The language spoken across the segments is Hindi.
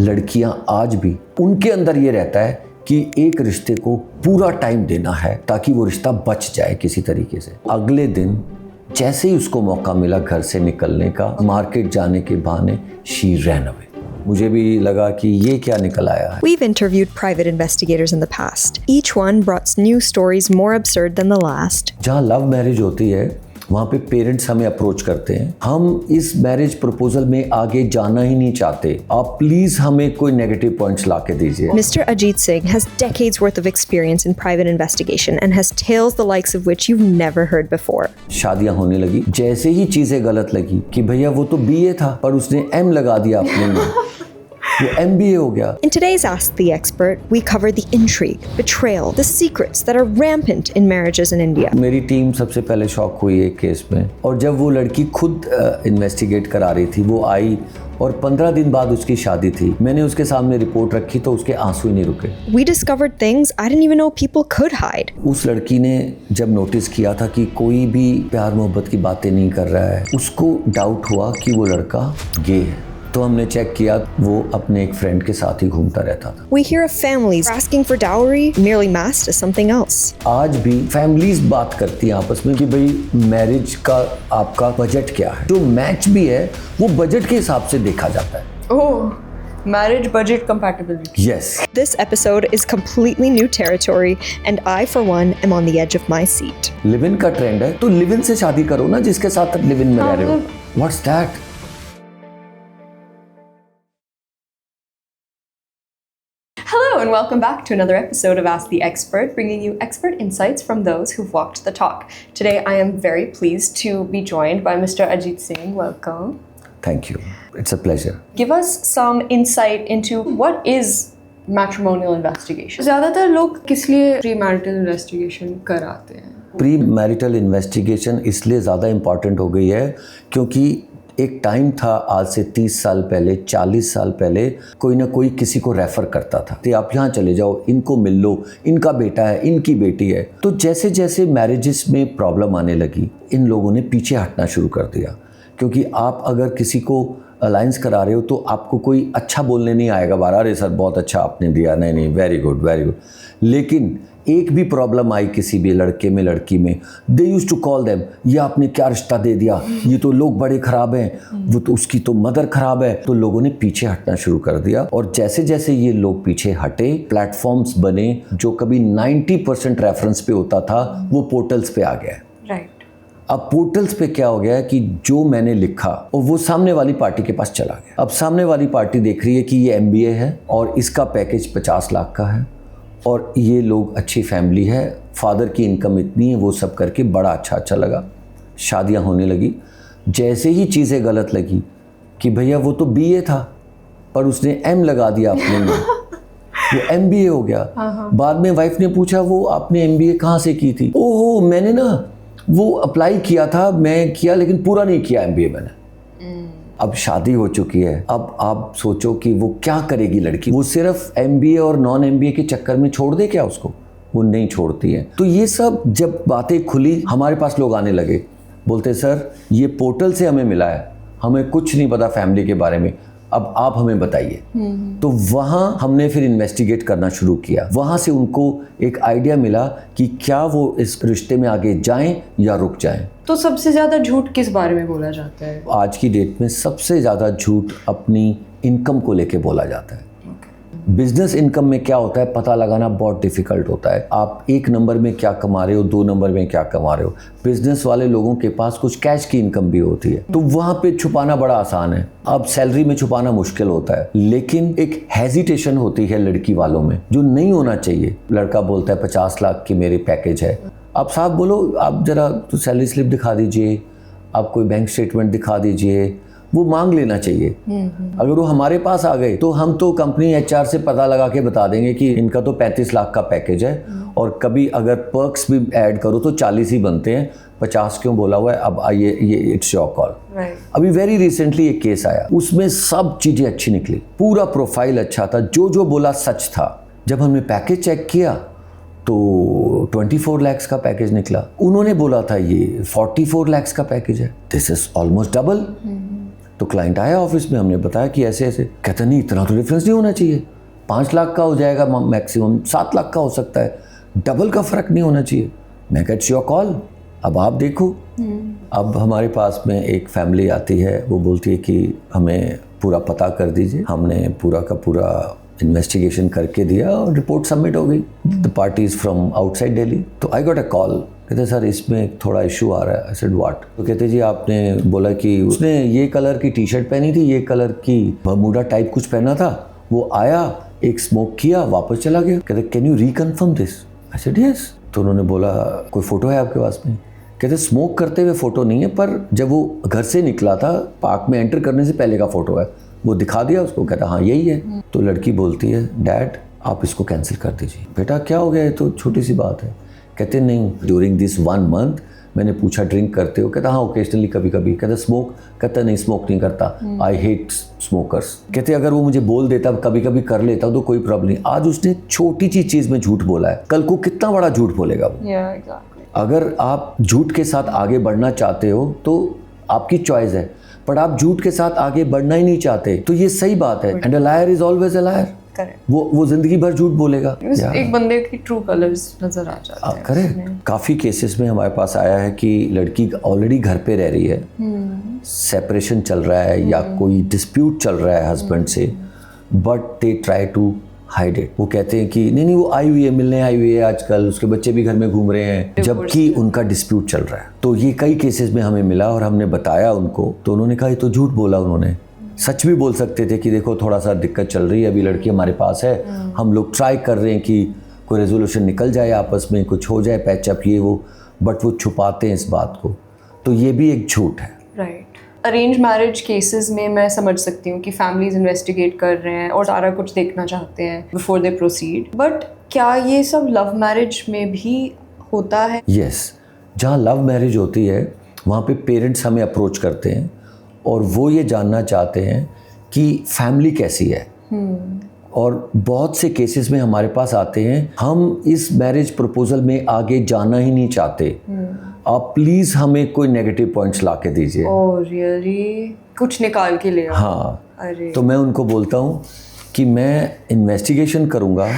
लड़कियां आज भी उनके अंदर ये रहता है कि एक रिश्ते को पूरा टाइम देना है ताकि वो रिश्ता बच जाए किसी तरीके से। अगले दिन जैसे ही उसको मौका मिला घर से निकलने का, मार्केट जाने के बहाने शी रैन अवे। मुझे भी लगा कि ये क्या निकल आया है। We've interviewed private investigators in the past. Each one brought new stories more absurd than the last. जहाँ लव मैरिज होती है वहाँ पे पेरेंट्स हमें अप्रोच करते हैं, हम इस मैरिज प्रपोजल में आगे जाना ही नहीं चाहते, आप प्लीज हमें कोई नेगेटिव पॉइंट्स ला के दीजिए। Mr. Ajit Singh has decades worth of experience in private investigation and has tales the likes of which you've never heard before. शादियां होने लगी, जैसे ही चीजें गलत लगी कि भैया वो तो BA था पर उसने M लगा दिया अपने में, वो MBA हो गया। In today's Ask the Expert, we cover the intrigue, betrayal, the secrets that are rampant in marriages in India. मेरी टीम सबसे पहले शॉक हुई एक केस में, और जब वो लड़की खुद इन्वेस्टिगेट करा रही थी, वो आई और 15 दिन बाद उसकी शादी थी। मैंने उसके सामने रिपोर्ट रखी तो उसके आंसू ही नहीं रुके। We discovered things I didn't even know people could hide. उस लड़की ने जब नोटिस किया था कि कोई भी प्यार मोहब्बत की बातें नहीं कर रहा है, उसको डाउट हुआ कि वो लड़का गे है। तो हमने चेक किया, वो अपने एक फ्रेंड के साथ ही घूमता रहता था। We hear of families asking for dowry merely masked as something else. आज भी फैमिलीज बात करती हैं आपस में कि भाई मैरिज का आपका बजट क्या है। जो मैच भी है वो बजट के हिसाब से देखा जाता है। Oh, marriage budget compatibility. Yes. This episode is completely new territory and I for one am on the edge of my seat. Live in का ट्रेंड है तो लिव इन से शादी करो ना, जिसके साथ लिव इन में रह रहे हो। What's that? Hello and welcome back to another episode of Ask the Expert, bringing you expert insights from those who've walked the talk. Today I am very pleased to be joined by Mr. Ajit Singh. Welcome. Thank you. It's a pleasure. Give us some insight into what is matrimonial investigation. ज़्यादातर लोग किस लिए प्री-मैरिटल इन्वेस्टिगेशन कराते हैं? प्री मैरिटल इन्वेस्टिगेशन इसलिए ज़्यादा इम्पॉर्टेंट हो गई है क्योंकि एक टाइम था, आज से 30 साल पहले, 40 साल पहले, कोई ना कोई किसी को रेफ़र करता था कि आप यहाँ चले जाओ, इनको मिल लो, इनका बेटा है, इनकी बेटी है। तो जैसे जैसे मैरिजेस में प्रॉब्लम आने लगी, इन लोगों ने पीछे हटना शुरू कर दिया, क्योंकि आप अगर किसी को अलायंस करा रहे हो तो आपको कोई अच्छा बोलने नहीं आएगा बाहर, अरे सर बहुत अच्छा आपने दिया, नहीं नहीं वेरी गुड वेरी गुड। लेकिन एक भी प्रॉब्लम आई किसी भी लड़के में लड़की में, दे यूज टू कॉल देम, ये आपने क्या रिश्ता दे दिया, ये तो लोग बड़े ख़राब हैं, वो तो उसकी तो मदर ख़राब है। तो लोगों ने पीछे हटना शुरू कर दिया, और जैसे जैसे ये लोग पीछे हटे, प्लेटफॉर्म्स बने, जो कभी 90% रेफरेंस पे होता था वो पोर्टल्स पे आ गया। राइट। अब पोर्टल्स पे क्या हो गया है कि जो मैंने लिखा और वो सामने वाली पार्टी के पास चला गया। अब सामने वाली पार्टी देख रही है कि ये MBA है और इसका पैकेज 50 लाख का है, और ये लोग अच्छी फैमिली है, फादर की इनकम इतनी है, वो सब करके बड़ा अच्छा लगा। शादियां होने लगी, जैसे ही चीज़ें गलत लगी कि भैया वो तो BA था पर उसने M लगा दिया अपने में, वो MBA हो गया। बाद में वाइफ ने पूछा वो आपने MBA कहाँ से की थी? ओहो मैंने ना वो अप्लाई किया था, मैं किया लेकिन पूरा नहीं किया MBA मैंने। अब शादी हो चुकी है, अब आप सोचो कि वो क्या करेगी लड़की, वो सिर्फ MBA और नॉन MBA के चक्कर में छोड़ दे क्या उसको? वो नहीं छोड़ती है। तो ये सब जब बातें खुली, हमारे पास लोग आने लगे, बोलते सर ये पोर्टल से हमें मिला है, हमें कुछ नहीं पता फैमिली के बारे में, अब आप हमें बताइए। तो वहाँ हमने फिर इन्वेस्टिगेट करना शुरू किया। वहाँ से उनको एक आइडिया मिला कि क्या वो इस रिश्ते में आगे जाएं या रुक जाएं। तो सबसे ज़्यादा झूठ किस बारे में बोला जाता है? आज की डेट में सबसे ज़्यादा झूठ अपनी इनकम को लेके बोला जाता है। बिजनेस इनकम में क्या होता है पता लगाना बहुत डिफिकल्ट होता है। आप 1 नंबर में क्या कमा रहे हो, 2 नंबर में क्या कमा रहे हो। बिजनेस वाले लोगों के पास कुछ कैश की इनकम भी होती है, तो वहाँ पे छुपाना बड़ा आसान है। अब सैलरी में छुपाना मुश्किल होता है, लेकिन एक हेजिटेशन होती है लड़की वालों में जो नहीं होना चाहिए। लड़का बोलता है 50 लाख की मेरी पैकेज है, आप साहब बोलो आप ज़रा तो सैलरी स्लिप दिखा दीजिए, आप कोई बैंक स्टेटमेंट दिखा दीजिए, वो मांग लेना चाहिए। अगर वो हमारे पास आ गए तो हम तो कंपनी HR से पता लगा के बता देंगे कि इनका तो 35 लाख का पैकेज है, और कभी अगर पर्क्स भी ऐड करो तो 40 ही बनते हैं, 50 क्यों बोला हुआ है, अब आइए ये इट्स योर कॉल। अभी वेरी रिसेंटली एक केस आया, उसमें सब चीज़ें अच्छी निकली, पूरा प्रोफाइल अच्छा था, जो जो बोला सच था। जब हमने पैकेज चेक किया तो 24 लाख का पैकेज निकला, उन्होंने बोला था ये 44 लाख का पैकेज है, दिस इज ऑलमोस्ट डबल। तो क्लाइंट आया ऑफिस में, हमने बताया कि ऐसे ऐसे। कहता नहीं, इतना तो डिफरेंस नहीं होना चाहिए, 5 लाख का हो जाएगा मैक्सिमम, 7 लाख का हो सकता है, डबल का फ़र्क नहीं होना चाहिए। मैं कहता, इट्स योर कॉल, अब आप देखो। अब हमारे पास में एक फैमिली आती है, वो बोलती है कि हमें पूरा पता कर दीजिए। हमने पूरा का पूरा इन्वेस्टिगेशन करके दिया और रिपोर्ट सबमिट हो गई। The party is from outside Delhi. तो आई गॉट अ कॉल, कहते सर इसमें थोड़ा इशू आ रहा है। I said what? तो कहते जी आपने बोला कि उसने ये कलर की टी शर्ट पहनी थी, ये कलर की बर्मुडा टाइप कुछ पहना था, वो आया, एक स्मोक किया, वापस चला गया। कहते can you reconfirm this? I said yes. तो उन्होंने बोला कोई फ़ोटो है आपके पास में? कहते स्मोक करते हुए फ़ोटो नहीं है, पर जब वो घर से निकला था, पार्क में एंटर करने से पहले का फ़ोटो है, वो दिखा दिया उसको। कहता हाँ यही है। तो लड़की बोलती है डैड आप इसको कैंसिल कर दीजिए। बेटा क्या हो गया, ये तो छोटी सी बात है। कहते नहीं, ड्यूरिंग दिस 1 मंथ मैंने पूछा ड्रिंक करते हो? कहता हाँ ओकेजनली कभी कभी। कहता स्मोक? कहता नहीं स्मोक नहीं करता, आई हेट स्मोकर्स। कहते अगर वो मुझे बोल देता कभी कभी कर लेता तो कोई प्रॉब्लम नहीं। आज उसने छोटी सी चीज़ में झूठ बोला है, कल को कितना बड़ा झूठ बोलेगा वो। exactly. अगर आप झूठ के साथ आगे बढ़ना चाहते हो तो आपकी चॉइस है, पर आप झूठ के साथ आगे बढ़ना ही नहीं चाहते तो ये सही बात है। And a liar is always a liar. Correct. वो जिंदगी भर झूठ बोलेगा। एक बंदे की ट्रू कलर्स नजर आ जाते हैं। करेक्ट। काफ़ी केसेस में हमारे पास आया है कि लड़की ऑलरेडी घर पे रह रही है, सेपरेशन चल रहा है या कोई डिस्प्यूट चल रहा है हस्बैंड से, but they try to hide it. वो कहते हैं कि नहीं वो आई हुई है, मिलने आई हुई है आजकल, उसके बच्चे भी घर में घूम रहे हैं, जबकि उनका डिस्प्यूट चल रहा है। तो ये कई केसेस में हमें मिला और हमने बताया उनको, तो उन्होंने कहा ये तो झूठ बोला। उन्होंने सच भी बोल सकते थे कि देखो थोड़ा सा दिक्कत चल रही है, अभी लड़की हमारे पास है, हम लोग ट्राई कर रहे हैं कि कोई रेजोल्यूशन निकल जाए, आपस में कुछ हो जाए, पैचअप ये वो, बट वो छुपाते हैं इस बात को। तो ये भी एक झूठ है। राइट। अरेंज मैरिज केसेस में मैं समझ सकती हूँ कि फैमिलीज इन्वेस्टिगेट कर रहे हैं और सारा कुछ देखना चाहते हैं बिफोर दे प्रोसीड, बट क्या ये सब लव मैरिज में भी होता है? यस, जहाँ लव मैरिज होती है वहाँ पे पेरेंट्स हमें अप्रोच करते हैं और वो ये जानना चाहते हैं कि फैमिली कैसी है। और बहुत से केसेस में हमारे पास आते हैं, हम इस मैरिज प्रपोजल में आगे जाना ही नहीं चाहते, आप प्लीज़ हमें कोई नेगेटिव पॉइंट्स ला के दीजिए। Oh really? कुछ निकाल के ले आओ। हाँ। अरे तो मैं उनको बोलता हूँ कि मैं इन्वेस्टिगेशन करूँगा,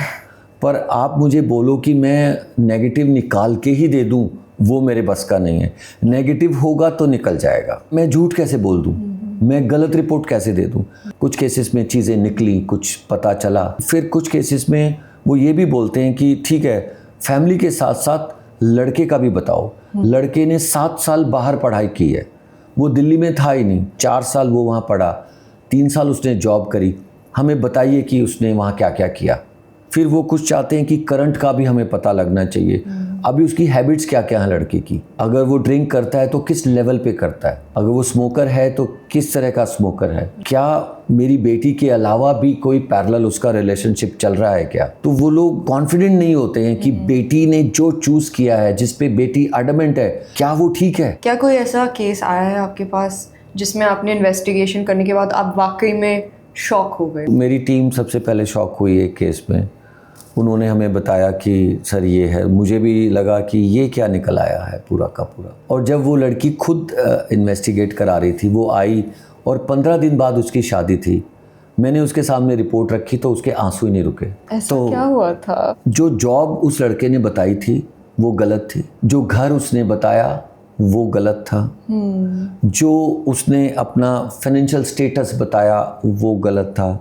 पर आप मुझे बोलो कि मैं नेगेटिव निकाल के ही दे दूँ, वो मेरे बस का नहीं है। नेगेटिव होगा तो निकल जाएगा, मैं झूठ कैसे बोल दूँ, मैं गलत रिपोर्ट कैसे दे दूँ। कुछ केसेस में चीज़ें निकली, कुछ पता चला, फिर कुछ केसेस में वो ये भी बोलते हैं कि ठीक है फैमिली के साथ साथ लड़के का भी बताओ। लड़के ने 7 साल बाहर पढ़ाई की है, वो दिल्ली में था ही नहीं, 4 साल वो वहाँ पढ़ा, 3 साल उसने जॉब करी, हमें बताइए कि उसने वहाँ क्या क्या किया। फिर वो कुछ चाहते हैं कि करंट का भी हमें पता लगना चाहिए, अभी उसकी हैबिट्स क्या क्या हैं लड़के की, अगर वो ड्रिंक करता है तो किस लेवल पे करता है, अगर वो स्मोकर है तो किस तरह का स्मोकर है, क्या मेरी बेटी के अलावा भी कोई पैरेलल उसका रिलेशनशिप चल रहा है क्या। तो वो लोग कॉन्फिडेंट नहीं होते हैं कि बेटी ने जो चूज किया है, जिस पे बेटी एडमेंट है, क्या वो ठीक है। क्या कोई ऐसा केस आया है आपके पास जिसमें आपने इन्वेस्टिगेशन करने के बाद आप वाकई में शॉक हो गए? मेरी टीम सबसे पहले शॉक हुई एक केस में, उन्होंने हमें बताया कि सर ये है, मुझे भी लगा कि ये क्या निकल आया है पूरा का पूरा। और जब वो लड़की खुद इन्वेस्टिगेट करा रही थी, वो आई और 15 दिन बाद उसकी शादी थी, मैंने उसके सामने रिपोर्ट रखी तो उसके आंसू ही नहीं रुके। ऐसा क्या हुआ था? जो जॉब उस लड़के ने बताई थी वो गलत थी, जो घर उसने बताया वो गलत था, जो उसने अपना फाइनेंशियल स्टेटस बताया वो गलत था,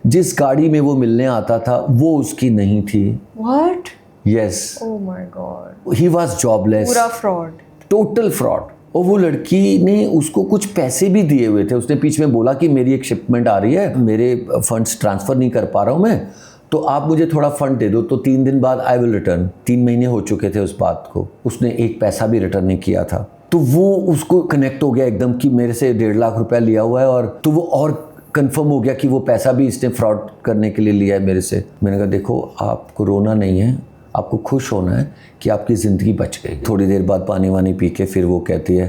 जिस गाड़ी में वो मिलने आता था वो उसकी नहीं थी। What? Yes. Oh my God. He was jobless. पूरा फ्रॉड। Total fraud. और वो लड़की ने उसको कुछ पैसे भी दिए हुए थे, उसने बीच में बोला कि मेरी एक शिपमेंट आ रही है, मेरे फंड्स ट्रांसफ़र नहीं कर पा रहा हूँ मैं, तो आप मुझे थोड़ा फंड दे दो, तो 3 दिन बाद आई विल रिटर्न। 3 महीने हो चुके थे उस बात को, उसने एक पैसा भी रिटर्न नहीं किया था। तो वो उसको कनेक्ट हो गया एकदम कि मेरे से 1.5 लाख रुपया लिया हुआ है, और तो वो और कंफर्म हो गया कि वो पैसा भी इसने फ्रॉड करने के लिए लिया है मेरे से। मैंने कहा देखो आपको रोना नहीं है, आपको खुश होना है कि आपकी ज़िंदगी बच गई। थोड़ी देर बाद पानी वानी पी के फिर वो कहती है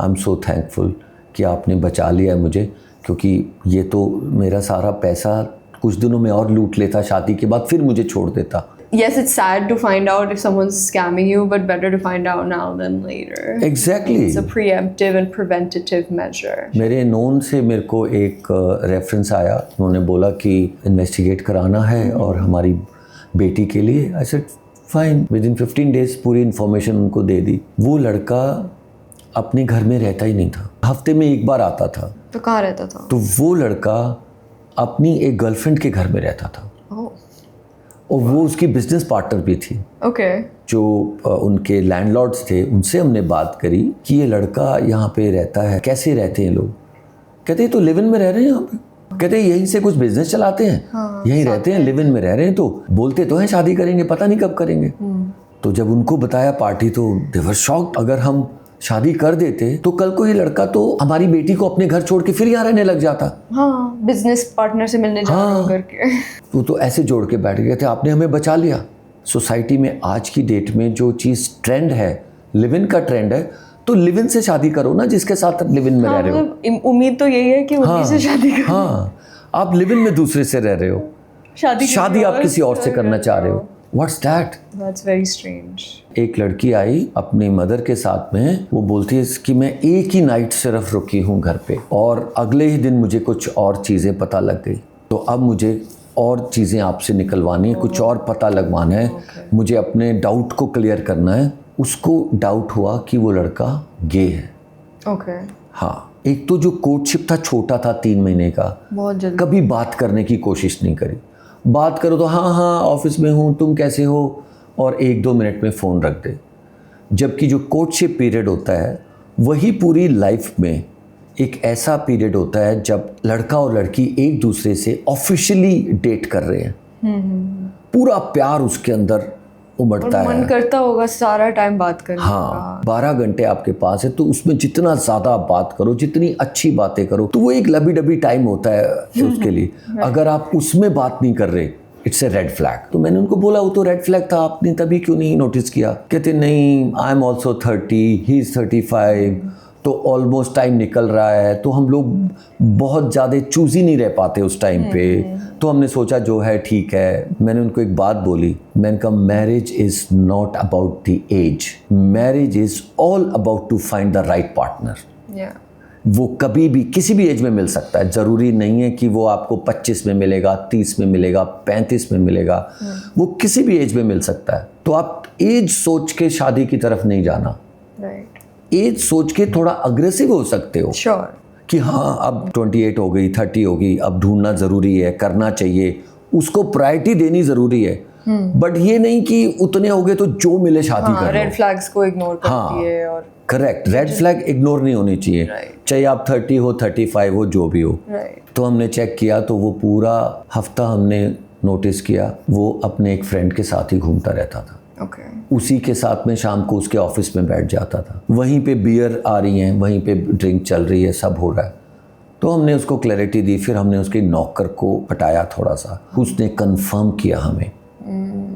आई एम सो थैंकफुल कि आपने बचा लिया मुझे, क्योंकि ये तो मेरा सारा पैसा कुछ दिनों में और लूट लेता, शादी के बाद फिर मुझे छोड़ देता। yes, it's sad to find out if someone's scamming you, but better to find out now than later. Exactly. It's a preemptive and preventative measure. मेरे नोन से मेरे को एक रेफरेंस आया, उन्होंने बोला कि इन्वेस्टिगेट कराना है और हमारी बेटी के लिए। I said fine. Within 15 days पूरी इन्फॉर्मेशन उनको दे दी। वो लड़का अपने घर में रहता ही नहीं था, हफ्ते में एक बार आता था। तो कहाँ रहता था? तो वो लड़का अपनी एक गर्लफ्रेंड के घर में रहता था और वो उसकी बिजनेस पार्टनर भी थी। ओके। जो उनके लैंडलॉर्ड्स थे उनसे हमने बात करी कि ये लड़का यहाँ पे रहता है, कैसे रहते हैं लोग। कहते हैं तो लिव इन में रह रहे हैं यहाँ पे। कहते हैं यहीं से कुछ बिजनेस चलाते हैं, यहीं रहते हैं, लिव इन में रह रहे हैं। तो बोलते तो हैं शादी करेंगे, पता नहीं कब करेंगे। तो जब उनको बताया पार्टी तो दे वर शॉक्ड। अगर हम शादी कर देते तो कल को ये लड़का तो हमारी बेटी को अपने घर छोड़ के फिर यहाँ रहने लग जाता। हाँ, बिजनेस पार्टनर से मिलने जा रहा हूँ करके। तो ऐसे जोड़ के बैठ गए थे। आपने हमें बचा लिया। सोसाइटी में आज की डेट में जो चीज़ ट्रेंड है, लिव इन का ट्रेंड है, तो लिव इन से शादी करो ना, जिसके साथ लिव इन में रह रहे हो। उम्मीद तो यही है कि उन्हीं से शादी करो। हाँ, आप लिव इन में दूसरे से रह रहे हो, शादी आप किसी और से करना चाह रहे हो। What's that? That's very strange. एक लड़की आई अपनी मदर के साथ में, वो बोलती है कि मैं एक ही नाइट सिर्फ रुकी हूँ घर पे और अगले ही दिन मुझे कुछ और चीज़ें पता लग गई। तो अब मुझे और चीज़ें आपसे निकलवानी है, कुछ और पता लगवाना है, मुझे अपने डाउट को क्लियर करना है। उसको डाउट हुआ कि वो लड़का गे है। ओके। हाँ, एक तो जो कोर्टशिप था छोटा था, 3 महीने का, बहुत जल्दी। कभी बात करने की कोशिश नहीं करी। बात करो तो हाँ हाँ ऑफिस में हूँ, तुम कैसे हो, और 1-2 मिनट में फ़ोन रख दे। जबकि जो कोर्टशिप पीरियड होता है वही पूरी लाइफ में एक ऐसा पीरियड होता है जब लड़का और लड़की एक दूसरे से ऑफिशियली डेट कर रहे हैं। पूरा प्यार उसके अंदर उमड़ता है। मन करता होगा सारा टाइम बात करने का। हाँ, 12 घंटे आपके पास है तो उसमें जितना ज़्यादा बात करो, जितनी अच्छी बातें करो, तो वो एक लबी डबी टाइम होता है उसके लिए। अगर आप उसमें बात नहीं कर रहे, इट्स ए रेड फ्लैग। तो मैंने उनको बोला वो तो रेड फ्लैग था, आपने तभी क्यों नहीं नोटिस किया? कहते नहीं, I am also 30, he is 35, तो ऑलमोस्ट टाइम निकल रहा है, तो हम लोग बहुत ज़्यादा चूज़ी नहीं रह पाते उस टाइम पे, तो हमने सोचा जो है ठीक है। मैंने उनको एक बात बोली, मैंने कहा marriage is not about the age, marriage is all about to find the right partner. वो कभी भी किसी भी एज में मिल सकता है, ज़रूरी नहीं है कि वो आपको 25 में मिलेगा, 30 में मिलेगा, 35 में मिलेगा, वो किसी भी एज में मिल सकता है। तो आप एज सोच के शादी की तरफ नहीं जाना, एज सोच के थोड़ा अग्रेसिव हो सकते हो। श्योर। कि हाँ अब 28 हो गई, 30 हो गई, अब ढूंढना ज़रूरी है, करना चाहिए, उसको प्रायोरिटी देनी ज़रूरी है। बट ये नहीं कि उतने हो गए तो जो मिले शादी कर लो। रेड फ्लैग्स को इग्नोर करती है। और करेक्ट, रेड फ्लैग इग्नोर नहीं होनी चाहिए, चाहे आप 30 हो, 35 हो, जो भी हो। तो हमने चेक किया तो वो पूरा हफ्ता हमने नोटिस किया वो अपने एक फ्रेंड के साथ ही घूमता रहता था। उसी के साथ में शाम को उसके ऑफिस में बैठ जाता था, वहीं पे बियर आ रही हैं, वहीं पे ड्रिंक चल रही है, सब हो रहा है। तो हमने उसको क्लैरिटी दी, फिर हमने उसके नौकर को हटाया थोड़ा सा, उसने कंफर्म किया हमें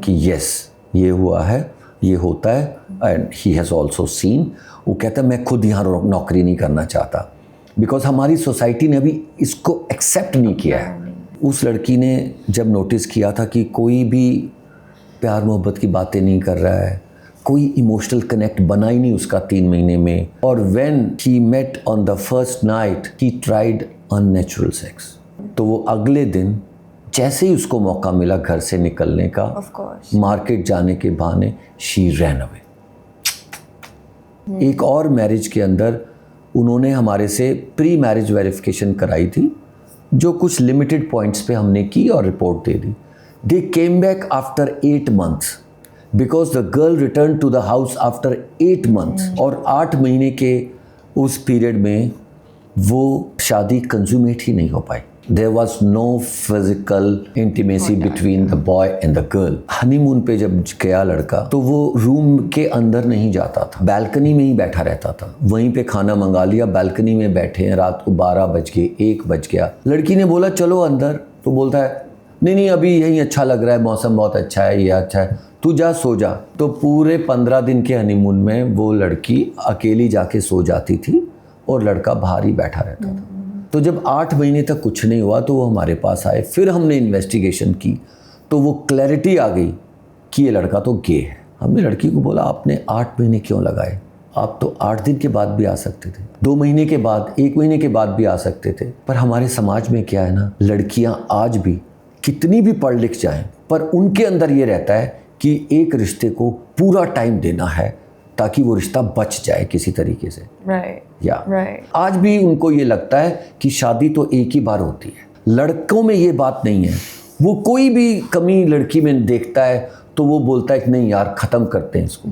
कि यस ये हुआ है, ये होता है, and he has also seen. वो कहता है मैं खुद यहाँ नौकरी नहीं करना चाहता, बिकॉज हमारी सोसाइटी ने अभी इसको एक्सेप्ट नहीं किया है। उस लड़की ने जब नोटिस किया था कि कोई भी प्यार मोहब्बत की बातें नहीं कर रहा है, कोई इमोशनल कनेक्ट बना ही नहीं उसका 3 महीने में, और when he met on the first night he tried unnatural sex, तो वो अगले दिन जैसे ही उसको मौका मिला घर से निकलने का, मार्केट जाने के बहाने, शी रैन अवे। एक और मैरिज के अंदर उन्होंने हमारे से प्री मैरिज वेरिफिकेशन कराई थी, जो कुछ लिमिटेड पॉइंट्स पे हमने की और report they the. They came back after 8 months because the girl returned to the house after 8 months. और 8 महीने के उस पीरियड में वो शादी कंज्यूमेट ही नहीं हो पाई। There was no physical intimacy between the boy and the girl. Honeymoon पे जब गया लड़का तो वो रूम के अंदर नहीं जाता था, बैल्कनी में ही बैठा रहता था। वहीं पे खाना मंगा लिया, बैल्कनी में बैठे हैं, रात को 12 बज गए, 1 बज गया। लड़की ने बोला चलो अंदर, तो बोलता है नहीं अभी यहीं अच्छा लग रहा है, मौसम बहुत अच्छा है, ये अच्छा है, तू जा सो जा। तो पूरे 15 दिन के हनीमून में वो लड़की अकेली जाके सो जाती थी और लड़का बाहर ही बैठा रहता था। तो जब 8 महीने तक कुछ नहीं हुआ तो वो हमारे पास आए, फिर हमने इन्वेस्टिगेशन की तो वो क्लैरिटी आ गई कि ये लड़का तो गे है। हमने लड़की को बोला आपने 8 महीने क्यों लगाए, आप तो 8 दिन के बाद भी आ सकते थे, 2 महीने के बाद, 1 महीने के बाद भी आ सकते थे। पर हमारे समाज में क्या है ना, लड़कियां आज भी कितनी भी पढ़ लिख जाएं, पर उनके अंदर ये रहता है कि एक रिश्ते को पूरा टाइम देना है ताकि वो रिश्ता बच जाए किसी तरीके से। राइट। आज भी उनको ये लगता है कि शादी तो एक ही बार होती है। लड़कों में ये बात नहीं है, वो कोई भी कमी लड़की में देखता है तो वो बोलता है कि नहीं यार ख़त्म करते हैं इसको।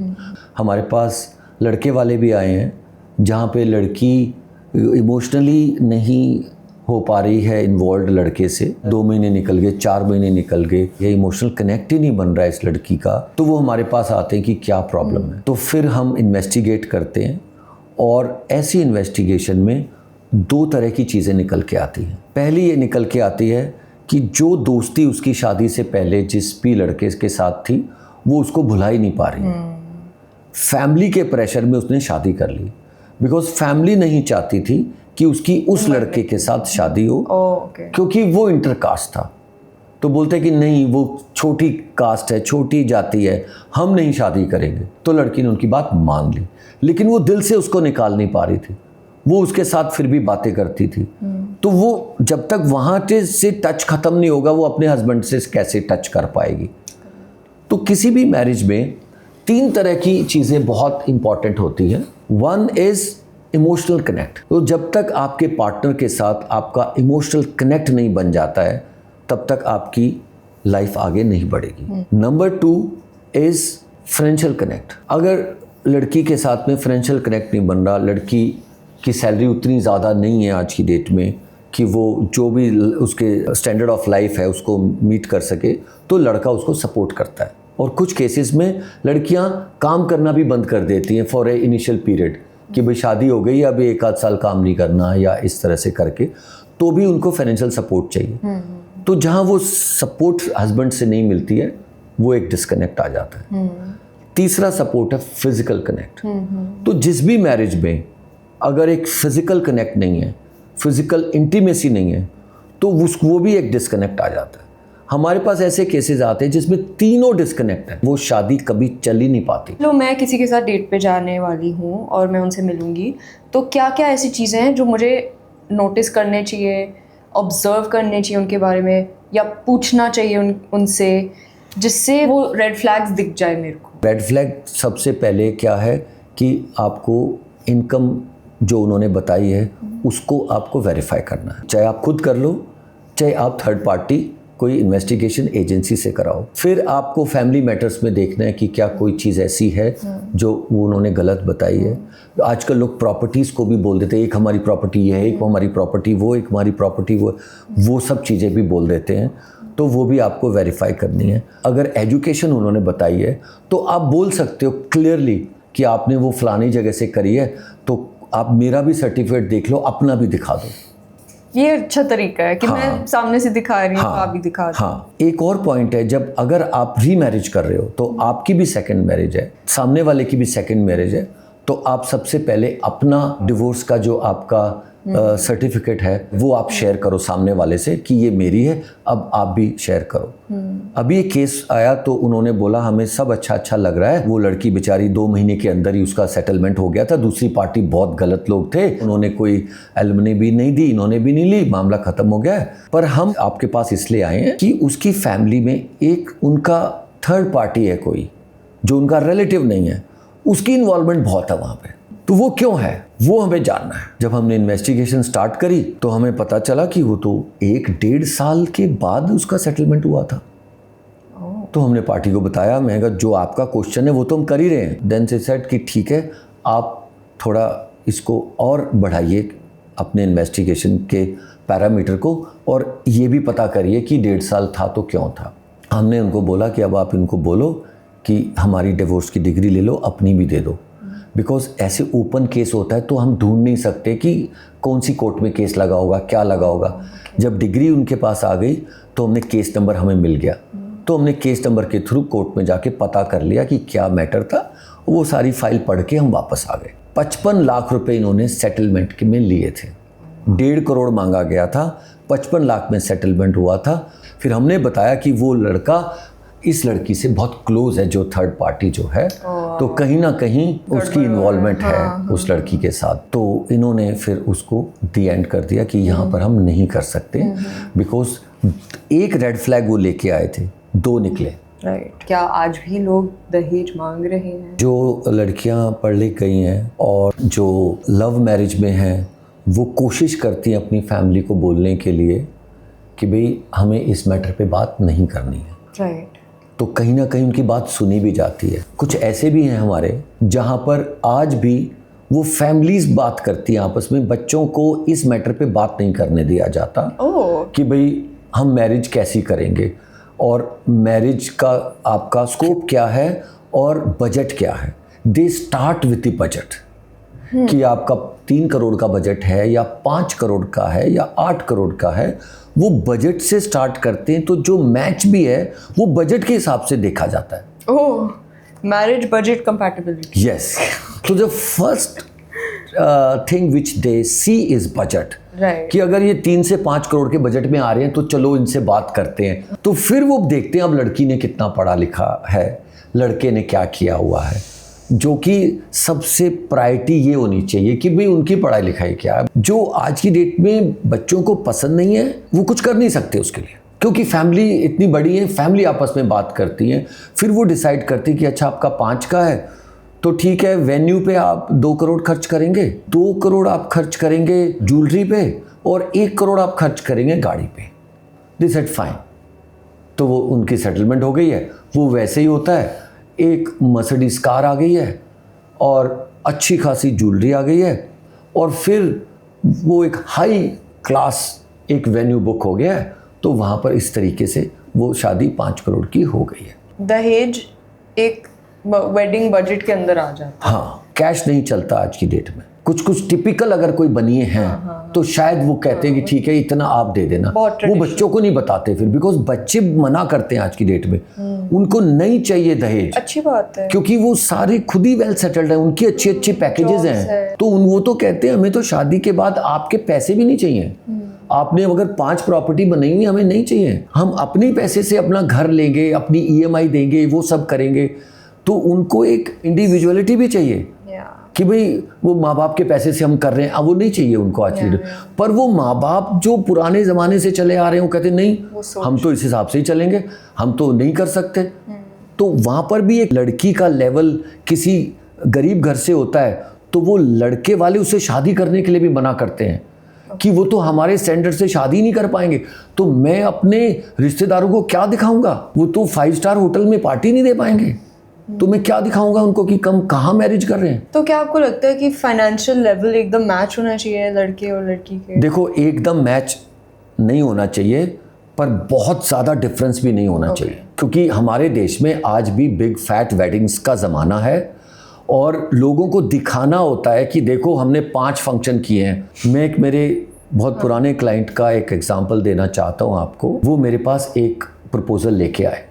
हमारे पास लड़के वाले भी आए हैं जहाँ पे लड़की इमोशनली नहीं हो पा रही है इन्वॉल्व लड़के से, 2 महीने निकल गए, 4 महीने निकल गए, ये इमोशनल कनेक्ट ही नहीं बन रहा है इस लड़की का, तो वो हमारे पास आते हैं कि क्या प्रॉब्लम है। तो फिर हम इन्वेस्टिगेट करते हैं और ऐसी इन्वेस्टिगेशन में 2 तरह की चीज़ें निकल के आती हैं। पहली ये निकल के आती है कि जो दोस्ती उसकी शादी से पहले जिस भी लड़के के साथ थी वो उसको भुला ही नहीं पा रही। फैमिली के प्रेशर में उसने शादी कर ली, बिकॉज फैमिली नहीं चाहती थी कि उसकी उस लड़के के साथ शादी हो, क्योंकि वो इंटरकास्ट था। तो बोलते कि नहीं वो छोटी कास्ट है, छोटी जाति है, हम नहीं शादी करेंगे। तो लड़की ने उनकी बात मान ली, लेकिन वो दिल से उसको निकाल नहीं पा रही थी। वो उसके साथ फिर भी बातें करती थी। तो वो जब तक वहाँ से टच ख़त्म नहीं होगा वो अपने हस्बैंड से कैसे टच कर पाएगी। तो किसी भी मैरिज में 3 तरह की चीज़ें बहुत इंपॉर्टेंट होती हैं। 1 इज़ इमोशनल कनेक्ट। तो जब तक आपके पार्टनर के साथ आपका इमोशनल कनेक्ट नहीं बन जाता है तब तक आपकी लाइफ आगे नहीं बढ़ेगी। Number 2 is financial connect. अगर लड़की के साथ में फाइनेंशियल कनेक्ट नहीं बन रहा, लड़की की सैलरी उतनी ज़्यादा नहीं है आज की डेट में कि वो जो भी उसके स्टैंडर्ड ऑफ लाइफ है उसको मीट कर सके, तो लड़का उसको सपोर्ट करता है। और कुछ केसेस में लड़कियां काम करना भी बंद कर देती हैं फॉर ए इनिशियल पीरियड कि भाई शादी हो गई, अब 1 आध साल काम नहीं करना या इस तरह से करके, तो भी उनको फाइनेंशियल सपोर्ट चाहिए। तो जहाँ वो सपोर्ट हस्बैंड से नहीं मिलती है वो एक डिस्कनेक्ट आ जाता है। तीसरा सपोर्ट है फिजिकल कनेक्ट। तो जिस भी मैरिज में अगर एक फिजिकल कनेक्ट नहीं है, फिजिकल इंटीमेसी नहीं है, तो वो भी एक डिस्कनेक्ट आ जाता है। हमारे पास ऐसे केसेस आते हैं जिसमें तीनों डिस्कनेक्ट है, वो शादी कभी चल ही नहीं पाती। तो मैं किसी के साथ डेट पे जाने वाली हूँ और मैं उनसे मिलूंगी, तो क्या क्या ऐसी चीज़ें हैं जो मुझे नोटिस करने चाहिए, ऑब्जर्व करने चाहिए उनके बारे में, या पूछना चाहिए उनसे जिससे वो रेड फ्लैग्स दिख जाए मेरे को? रेड फ्लैग सबसे पहले क्या है कि आपको इनकम जो उन्होंने बताई है उसको आपको वेरीफाई करना है। चाहे आप खुद कर लो, चाहे आप थर्ड पार्टी कोई इन्वेस्टिगेशन एजेंसी से कराओ। फिर आपको फैमिली मैटर्स में देखना है कि क्या कोई चीज़ ऐसी है जो वो उन्होंने गलत बताई है। आजकल लोग प्रॉपर्टीज़ को भी बोल देते हैं, एक हमारी प्रॉपर्टी ये है, एक हमारी प्रॉपर्टी वो, एक हमारी प्रॉपर्टी वो सब चीज़ें भी बोल देते हैं। तो वो भी आपको वेरीफाई करनी है। अगर एजुकेशन उन्होंने बताई है तो आप बोल सकते हो क्लियरली कि आपने वो फलानी जगह से करी है, तो आप मेरा भी सर्टिफिकेट देख लो, अपना भी दिखा दो। ये अच्छा तरीका है कि मैं सामने से दिखा रही हूँ, आप भी दिखा दो। हाँ, एक और पॉइंट है, जब अगर आप रीमैरिज कर रहे हो तो आपकी भी सेकंड मैरिज है, सामने वाले की भी सेकंड मैरिज है, तो आप सबसे पहले अपना डिवोर्स का जो आपका सर्टिफिकेट है वो आप शेयर करो सामने वाले से कि ये मेरी है, अब आप भी शेयर करो। अभी एक केस आया तो उन्होंने बोला हमें सब अच्छा लग रहा है, वो लड़की बेचारी 2 महीने के अंदर ही उसका सेटलमेंट हो गया था, दूसरी पार्टी बहुत गलत लोग थे, उन्होंने कोई एलिमनी भी नहीं दी, इन्होंने भी नहीं ली, मामला खत्म हो गया है। पर हम आपके पास इसलिए आए हैं कि उसकी फैमिली में एक उनका थर्ड पार्टी है कोई जो उनका रिलेटिव नहीं है, उसकी इन्वॉल्वमेंट बहुत है वहाँ पे। तो वो क्यों है वो हमें जानना है। जब हमने इन्वेस्टिगेशन स्टार्ट करी तो हमें पता चला कि वो तो 1-1.5 साल के बाद उसका सेटलमेंट हुआ था। तो हमने पार्टी को बताया, मैं कहा जो आपका क्वेश्चन है वो तो हम कर ही रहे हैं। देन से सेड कि ठीक है, आप थोड़ा इसको और बढ़ाइए अपने इन्वेस्टिगेशन के पैरामीटर को, और ये भी पता करिए कि 1.5 साल था तो क्यों था। हमने उनको बोला कि अब आप इनको बोलो कि हमारी डिवोर्स की डिग्री ले लो, अपनी भी दे दो, बिकॉज ऐसे ओपन केस होता है तो हम ढूंढ नहीं सकते कि कौन सी कोर्ट में केस लगा होगा, क्या लगा होगा। जब डिग्री उनके पास आ गई तो हमने केस नंबर हमें मिल गया, तो हमने केस नंबर के थ्रू कोर्ट में जाके पता कर लिया कि क्या मैटर था। वो सारी फाइल पढ़ के हम वापस आ गए। 55 लाख रुपए इन्होंने सेटलमेंट में लिए थे, 1.5 करोड़ मांगा गया था, 55 लाख में सेटलमेंट हुआ था। फिर हमने बताया कि वो लड़का इस लड़की से बहुत क्लोज है जो थर्ड पार्टी जो है, तो कहीं ना कहीं उसकी इन्वॉल्वमेंट है उस लड़की के साथ। तो इन्होंने फिर उसको दी एंड कर दिया कि यहाँ पर हम नहीं कर सकते, बिकॉज एक रेड फ्लैग वो लेके आए थे, 2 निकले। राइट। क्या आज भी लोग दहेज मांग रहे हैं? जो लड़कियां पढ़ लिख गई हैं और जो लव मैरिज में हैं वो कोशिश करती हैं अपनी फैमिली को बोलने के लिए कि भाई हमें इस मैटर पे बात नहीं करनी है। राइट। तो कहीं ना कहीं उनकी बात सुनी भी जाती है। कुछ ऐसे भी हैं हमारे जहाँ पर आज भी वो फैमिलीज बात करती हैं आपस में, बच्चों को इस मैटर पे बात नहीं करने दिया जाता कि भाई हम मैरिज कैसी करेंगे और मैरिज का आपका स्कोप क्या है और बजट क्या है। They start with the budget कि आपका 3 करोड़ का बजट है या 5 करोड़ का है या 8 करोड़ का है, वो बजट से स्टार्ट करते हैं। तो जो मैच भी है वो बजट के हिसाब से देखा जाता है। Oh, marriage budget compatibility. Yes, तो the first thing which they see is budget. Right. कि अगर ये 3 से 5 करोड़ के बजट में आ रहे हैं तो चलो इनसे बात करते हैं। तो फिर वो देखते हैं अब लड़की ने कितना पढ़ा लिखा है, लड़के ने क्या किया हुआ है, जो कि सबसे प्रायोरिटी ये होनी चाहिए कि भाई उनकी पढ़ाई लिखाई क्या है। जो आज की डेट में बच्चों को पसंद नहीं है वो कुछ कर नहीं सकते उसके लिए, क्योंकि फैमिली इतनी बड़ी है, फैमिली आपस में बात करती है, फिर वो डिसाइड करती है कि अच्छा आपका 5 का है तो ठीक है, वेन्यू पे आप 2 करोड़ खर्च करेंगे, 2 करोड़ आप खर्च करेंगे ज्वेलरी पे और 1 करोड़ आप खर्च करेंगे गाड़ी पे। This is fine. तो वो उनकी सेटलमेंट हो गई है। वो वैसे ही होता है, एक मर्सिडीज कार आ गई है और अच्छी खासी ज्वेलरी आ गई है और फिर वो एक हाई क्लास एक वेन्यू बुक हो गया है, तो वहाँ पर इस तरीके से वो शादी 5 करोड़ की हो गई है। दहेज एक वेडिंग बजट के अंदर आ जाता है। हाँ, कैश नहीं चलता आज की डेट में। कुछ टिपिकल अगर कोई बनिए हैं तो शायद वो कहते हैं कि ठीक है इतना आप दे देना। वो बच्चों को नहीं बताते फिर, बिकॉज बच्चे मना करते हैं आज की डेट में, उनको नहीं चाहिए दहेज। अच्छी बात है, क्योंकि वो सारे खुद ही वेल सेटल्ड हैं, उनकी अच्छे अच्छे पैकेजेस हैं। तो वो तो कहते हैं हमें तो शादी के बाद आपके पैसे भी नहीं चाहिए। आपने अगर 5 प्रॉपर्टी बनाई हुई हमें नहीं चाहिए, हम अपने पैसे से अपना घर लेंगे, अपनी EMI देंगे, वो सब करेंगे। तो उनको एक इंडिविजुअलिटी भी चाहिए कि भाई वो माँ बाप के पैसे से हम कर रहे हैं, अब वो नहीं चाहिए उनको आज की। पर वो माँ बाप जो पुराने ज़माने से चले आ रहे हैं वो कहते नहीं हम तो इस हिसाब से ही चलेंगे, हम तो नहीं कर सकते। तो वहाँ पर भी एक लड़की का लेवल किसी गरीब घर से होता है तो वो लड़के वाले उसे शादी करने के लिए भी मना करते हैं कि वो तो हमारे स्टैंडर्ड से शादी नहीं कर पाएंगे, तो मैं अपने रिश्तेदारों को क्या दिखाऊंगा, वो तो 5 स्टार होटल में पार्टी नहीं दे पाएंगे, तो मैं क्या दिखाऊंगा उनको कि कम कहाँ मैरिज कर रहे हैं। तो क्या आपको लगता है कि फाइनेंशियल लेवल एकदम मैच होना चाहिए लड़के और लड़की के? देखो, एकदम मैच नहीं होना चाहिए, पर बहुत ज़्यादा डिफरेंस भी नहीं होना चाहिए, क्योंकि हमारे देश में आज भी बिग फैट वेडिंग्स का ज़माना है और लोगों को दिखाना होता है कि देखो हमने 5 फंक्शन किए हैं। मैं एक मेरे बहुत पुराने क्लाइंट का एक एग्जांपल देना चाहता हूँ आपको। वो मेरे पास एक प्रपोजल लेके आए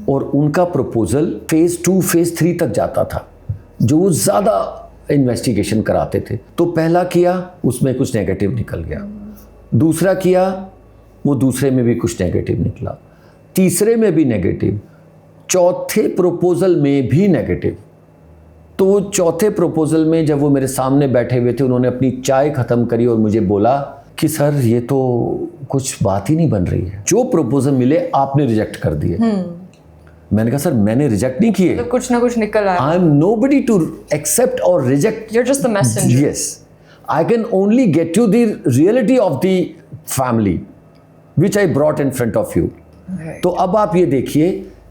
और उनका प्रपोजल फेज़ 2 फेज़ 3 तक जाता था, जो वो ज़्यादा इन्वेस्टिगेशन कराते थे। तो पहला किया, उसमें कुछ नेगेटिव निकल गया, दूसरा किया, वो दूसरे में भी कुछ नेगेटिव निकला, तीसरे में भी नेगेटिव, चौथे प्रपोजल में भी नेगेटिव। तो वो चौथे प्रपोजल में जब वो मेरे सामने बैठे हुए थे, उन्होंने अपनी चाय ख़त्म करी और मुझे बोला कि सर ये तो कुछ बात ही नहीं बन रही है, जो प्रपोजल मिले आपने रिजेक्ट कर दिए। मैंने कहा सर मैंने रिजेक्ट नहीं किए, तो कुछ ना कुछ निकल आया। I am nobody to accept और reject, You're just the messenger. Yes, I can only get you the reality of the family which I brought in front of you. Right. तो अब आप ये देखिए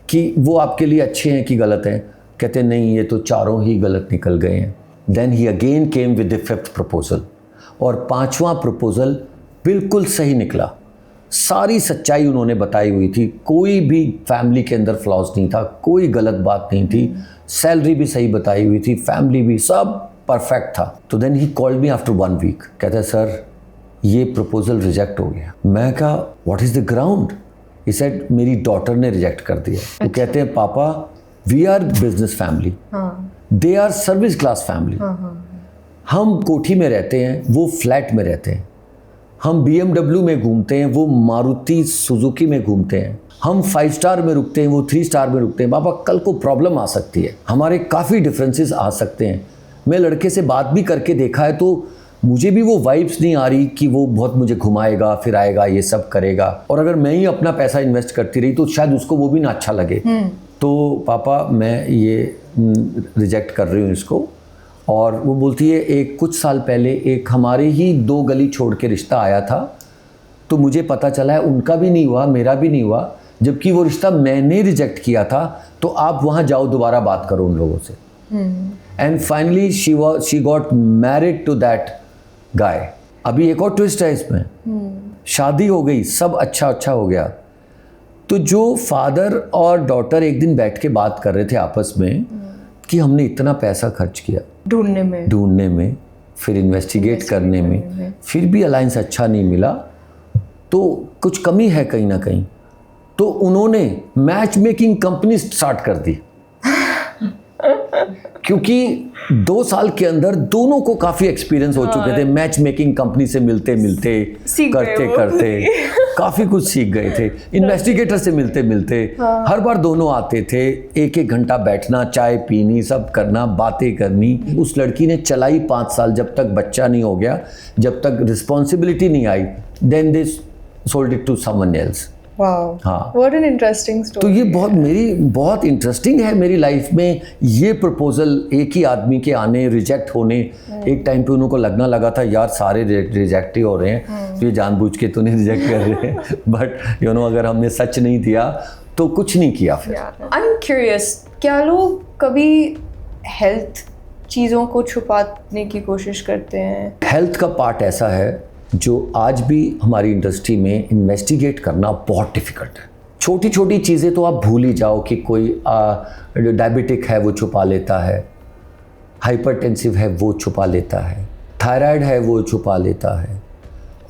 कि वो आपके लिए अच्छे हैं कि गलत हैं। कहते नहीं ये तो चारों ही गलत निकल गए हैं। Then he again came with the 5th proposal और 5वां प्रपोजल बिल्कुल सही निकला। सारी सच्चाई उन्होंने बताई हुई थी, कोई भी फैमिली के अंदर फ्लॉज नहीं था, कोई गलत बात नहीं थी, सैलरी भी सही बताई हुई थी, फैमिली भी सब परफेक्ट था। तो then he called me after 1 week, कहता है सर ये प्रपोजल रिजेक्ट हो गया। मैं कहा what is the ground? He said मेरी डॉटर ने रिजेक्ट कर दिया। वो कहते हैं पापा we are business family, they are service class family. हम कोठी में रहते हैं, वो फ्लैट में रहते हैं, हम BMW में घूमते हैं, वो मारुति सुजुकी में घूमते हैं। हम 5 स्टार में रुकते हैं, वो 3 स्टार में रुकते हैं। बाबा कल को प्रॉब्लम आ सकती है, हमारे काफ़ी डिफरेंसेस आ सकते हैं। मैं लड़के से बात भी करके देखा है तो मुझे भी वो वाइब्स नहीं आ रही कि वो बहुत मुझे घुमाएगा फिराएगा, ये सब करेगा। और अगर मैं ही अपना पैसा इन्वेस्ट करती रही तो शायद उसको वो भी ना अच्छा लगे। तो पापा मैं ये रिजेक्ट कर रही हूँ इसको। और वो बोलती है एक कुछ साल पहले एक हमारे ही 2 गली छोड़ के रिश्ता आया था, तो मुझे पता चला है उनका भी नहीं हुआ, मेरा भी नहीं हुआ, जबकि वो रिश्ता मैंने रिजेक्ट किया था। तो आप वहाँ जाओ, दोबारा बात करो उन लोगों से। And finally she got married to that guy. अभी एक और ट्विस्ट है इसमें, शादी हो गई, सब अच्छा हो गया। तो जो फादर और डॉटर एक दिन बैठ के बात कर रहे थे आपस में कि हमने इतना पैसा खर्च किया ढूंढने में, फिर इन्वेस्टिगेट करने में, फिर भी अलायंस अच्छा नहीं मिला, तो कुछ कमी है कहीं ना कहीं। तो उन्होंने मैच मेकिंग कंपनी स्टार्ट कर दी क्योंकि 2 साल के अंदर दोनों को काफ़ी एक्सपीरियंस हो चुके थे। मैच मेकिंग कंपनी से मिलते करते काफ़ी कुछ सीख गए थे। इन्वेस्टिगेटर से मिलते हर बार दोनों आते थे, 1-1 घंटा बैठना, चाय पीनी, सब करना, बातें करनी। उस लड़की ने चलाई 5 साल, जब तक बच्चा नहीं हो गया, जब तक रिस्पॉन्सिबिलिटी नहीं आई, then they sold it to someone else. Wow, हाँ, व्हाट एन इंटरेस्टिंग स्टोरी। तो ये बहुत इंटरेस्टिंग है मेरी लाइफ में। ये प्रपोजल एक ही आदमी के आने, रिजेक्ट होने, एक टाइम पे उनको लगना लगा था यार सारे रिजेक्ट ही हो रहे हैं, तो ये जानबूझ के तो नहीं रिजेक्ट कर रहे हैं। बट अगर हमने सच नहीं दिया तो कुछ नहीं किया फिर। आई एम क्यूरियस, क्या लोग कभी हेल्थ चीज़ों को छुपाने की कोशिश करते हैं? हेल्थ का पार्ट ऐसा है जो आज भी हमारी इंडस्ट्री में इन्वेस्टिगेट करना बहुत डिफ़िकल्ट है। छोटी छोटी चीज़ें तो आप भूल ही जाओ कि कोई डायबिटिक है वो छुपा लेता है, हाइपरटेंसिव है वो छुपा लेता है, थायराइड है वो छुपा लेता है,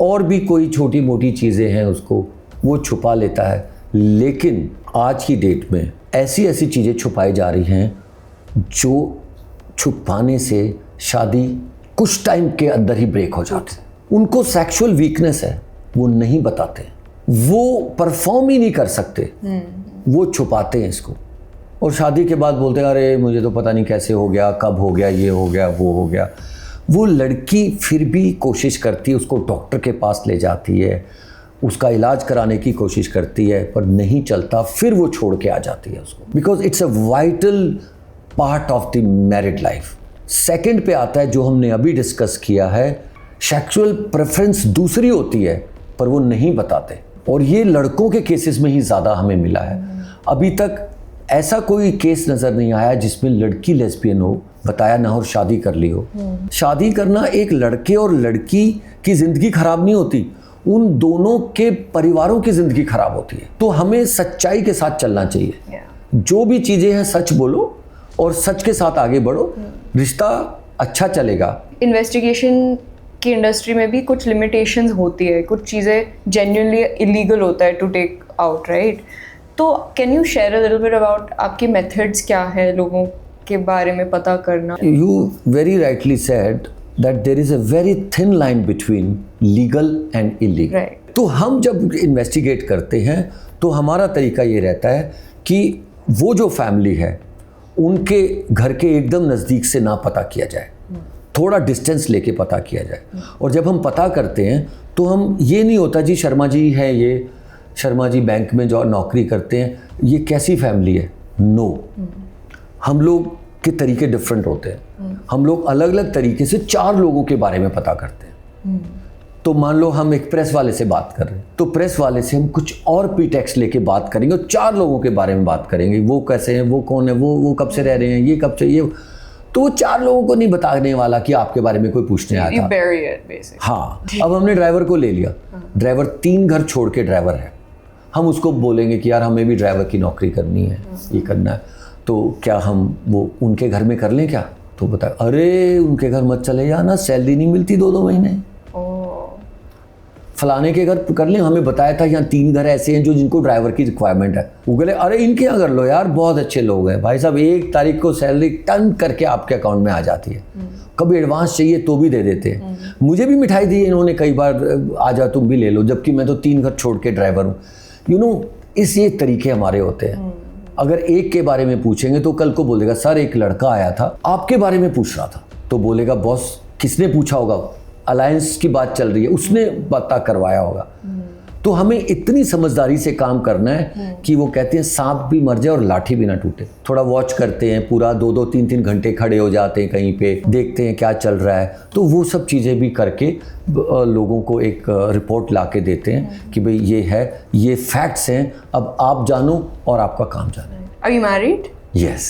और भी कोई छोटी मोटी चीज़ें हैं उसको वो छुपा लेता है। लेकिन आज की डेट में ऐसी चीज़ें छुपाई जा रही हैं जो छुपाने से शादी कुछ टाइम के अंदर ही ब्रेक हो जाती है। उनको सेक्सुअल वीकनेस है, वो नहीं बताते, वो परफॉर्म ही नहीं कर सकते, वो छुपाते हैं इसको। और शादी के बाद बोलते हैं अरे मुझे तो पता नहीं कैसे हो गया, कब हो गया, ये हो गया, वो हो गया। वो लड़की फिर भी कोशिश करती है, उसको डॉक्टर के पास ले जाती है, उसका इलाज कराने की कोशिश करती है, पर नहीं चलता, फिर वो छोड़ के आ जाती है उसको, because it's a vital part of the married life. Second पे आता है जो हमने अभी डिस्कस किया है, सेक्सुअल प्रेफरेंस दूसरी होती है पर वो नहीं बताते, और ये लड़कों के केसेस में ही ज़्यादा हमें मिला है। अभी तक ऐसा कोई केस नज़र नहीं आया जिसमें लड़की लेस्बियन हो, बताया ना और शादी कर ली हो। शादी करना एक लड़के और लड़की की ज़िंदगी ख़राब नहीं होती, उन दोनों के परिवारों की ज़िंदगी ख़राब होती है। तो हमें सच्चाई के साथ चलना चाहिए, जो भी चीज़ें हैं सच बोलो और सच के साथ आगे बढ़ो, रिश्ता अच्छा चलेगा। इन्वेस्टिगेशन की इंडस्ट्री में भी कुछ लिमिटेशंस होती है, कुछ चीज़ें जेन्युइनली इलीगल होता है टू टेक आउट, राइट? तो can you share a little bit about आपके मेथड्स क्या है लोगों के बारे में पता करना? You very rightly said that there is a very thin line between legal and illegal. Right. तो हम जब इन्वेस्टिगेट करते हैं तो हमारा तरीका ये रहता है कि वो जो फैमिली है उनके घर के एकदम नज़दीक से ना पता किया जाए, थोड़ा डिस्टेंस लेके पता किया जाए। और जब हम पता करते हैं तो हम ये नहीं होता जी शर्मा जी है, ये शर्मा जी बैंक में जो नौकरी करते हैं, ये कैसी फैमिली है। नो, हम लोग के तरीके डिफरेंट होते हैं। हम लोग अलग अलग तरीके से 4 लोगों के बारे में पता करते हैं। तो मान लो हम एक प्रेस वाले से बात कर रहे हैं, तो प्रेस वाले से हम कुछ और प्रीटेक्स्ट लेके बात करेंगे और 4 लोगों के बारे में बात करेंगे। वो कैसे हैं, वो कौन है, वो कब से रह रहे हैं, ये कब से, ये। तो वो 4 लोगों को नहीं बताने वाला कि आपके बारे में कोई पूछने आया था। हाँ, अब हमने ड्राइवर को ले लिया, ड्राइवर 3 घर छोड़ के ड्राइवर है, हम उसको बोलेंगे कि यार हमें भी ड्राइवर की नौकरी करनी है, ये करना है, तो क्या हम वो उनके घर में कर लें क्या? तो बता, अरे उनके घर मत चले जाना, सैलरी नहीं मिलती 2-2 महीने। फलाने के घर कर लें, हमें बताया था यहाँ 3 घर ऐसे हैं जो जिनको ड्राइवर की रिक्वायरमेंट है। वो बोले अरे इनके यहाँ कर लो यार, बहुत अच्छे लोग हैं। भाई साहब 1 तारीख को सैलरी टन करके आपके अकाउंट में आ जाती है। कभी एडवांस चाहिए तो भी दे देते हैं। मुझे भी मिठाई दी इन्होंने कई बार, आ जाओ तुम भी ले लो, जबकि मैं तो 3 घर छोड़ के ड्राइवर हूँ। यू नो, इस ये तरीके हमारे होते हैं। अगर एक के बारे में पूछेंगे तो कल को बोलेगा सर एक लड़का आया था आपके बारे में पूछ रहा था, तो बोलेगा बॉस किसने पूछा होगा, अलायंस की बात चल रही है उसने पता करवाया होगा। तो हमें इतनी समझदारी से काम करना है कि वो कहते हैं सांप भी मर जाए और लाठी भी ना टूटे। थोड़ा वॉच करते हैं, पूरा 2-2 3-3 घंटे खड़े हो जाते हैं कहीं पे, देखते हैं क्या चल रहा है। तो वो सब चीज़ें भी करके लोगों को एक रिपोर्ट ला के देते हैं कि भाई ये है, ये फैक्ट्स हैं, अब आप जानो और आपका काम जानो। Are you married? यस।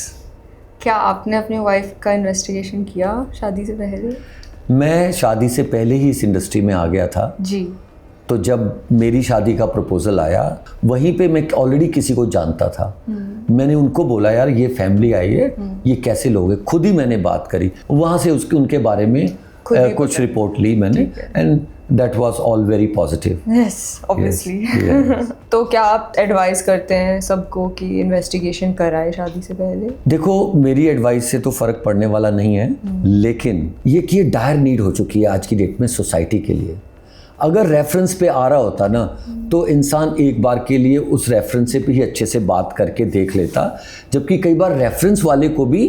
क्या आपने अपने वाइफ का इन्वेस्टिगेशन किया शादी से पहले? मैं शादी से पहले ही इस इंडस्ट्री में आ गया था जी। तो जब मेरी शादी का प्रपोजल आया वहीं पे मैं ऑलरेडी किसी को जानता था। मैंने उनको बोला यार ये फैमिली आई है, ये कैसे लोग हैं, खुद ही मैंने बात करी वहाँ से उनके बारे में कुछ रिपोर्ट ली मैंने, and that was all very positive. Yes obviously. तो क्या आप एडवाइस करते हैं सबको कि इन्वेस्टिगेशन कराए शादी से पहले? देखो मेरी एडवाइस से तो फ़र्क पड़ने वाला नहीं है, लेकिन ये डायर नीड हो चुकी है आज की डेट में सोसाइटी के लिए। अगर रेफरेंस पे आ रहा होता ना तो इंसान एक बार के लिए उस रेफरेंस से भी अच्छे से बात करके देख लेता, जबकि कई बार रेफरेंस वाले को भी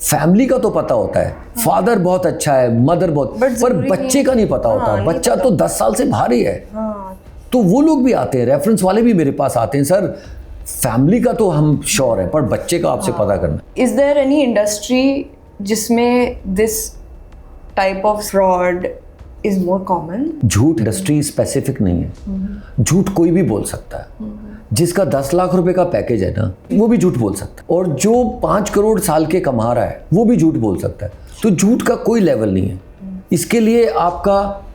फैमिली का तो पता होता है, फादर बहुत अच्छा है, मदर बहुत, पर बच्चे का नहीं पता होता। बच्चा तो 10 साल से बाहर ही है। तो वो लोग भी आते हैं, रेफरेंस वाले भी मेरे पास आते हैं, सर फैमिली का तो हम श्योर है पर बच्चे का आपसे पता करना। इज देयर एनी इंडस्ट्री जिसमें this type of fraud is more common? झूठ इंडस्ट्री स्पेसिफिक नहीं है, झूठ कोई भी बोल सकता है। जिसका 10 लाख रुपए का पैकेज है ना वो भी झूठ बोल सकता है, और जो 5 करोड़ साल के कमा रहा है वो भी झूठ बोल सकता है। तो झूठ का कोई लेवल नहीं है। इसके लिए आपका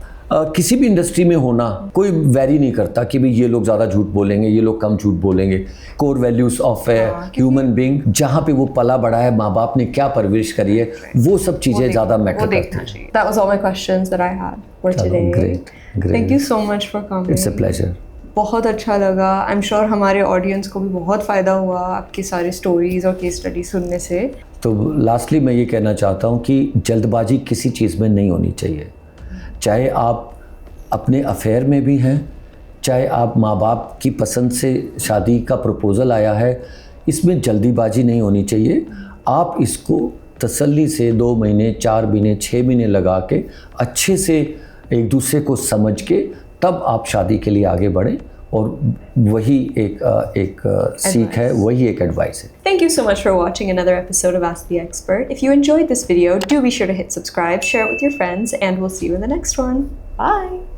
किसी भी इंडस्ट्री में होना कोई वैरी नहीं करता कि भाई ये लोग ज़्यादा झूठ बोलेंगे, ये लोग कम झूठ बोलेंगे। Core values of a human being, जहाँ पे वो पला बड़ा है, माँ बाप ने क्या परवरिश करी है, वो सब चीज़ें ज़्यादा मैटर करती हैं। That was all my questions that I had for today. Great. Thank you so much for coming. It's a pleasure. बहुत अच्छा लगा। आई एम श्योर हमारे ऑडियंस को भी बहुत फ़ायदा हुआ आपकी सारी स्टोरीज़ और केस स्टडी सुनने से। तो लास्टली मैं ये कहना चाहता हूँ कि जल्दबाजी किसी चीज़ में नहीं होनी चाहिए। चाहे आप अपने अफेयर में भी हैं, चाहे आप माँ बाप की पसंद से शादी का प्रपोज़ल आया है, इसमें जल्दीबाजी नहीं होनी चाहिए। आप इसको तसल्ली से 2 महीने, 4 महीने, 6 महीने लगा के अच्छे से एक दूसरे को समझ के तब आप शादी के लिए आगे बढ़ें, और वही एक सीख है, वही एक एडवाइस है। Thank you so much for watching another episode of Ask the Expert. If you enjoyed this video, do be sure to hit subscribe, share it with your friends, and we'll see you in the next one. Bye!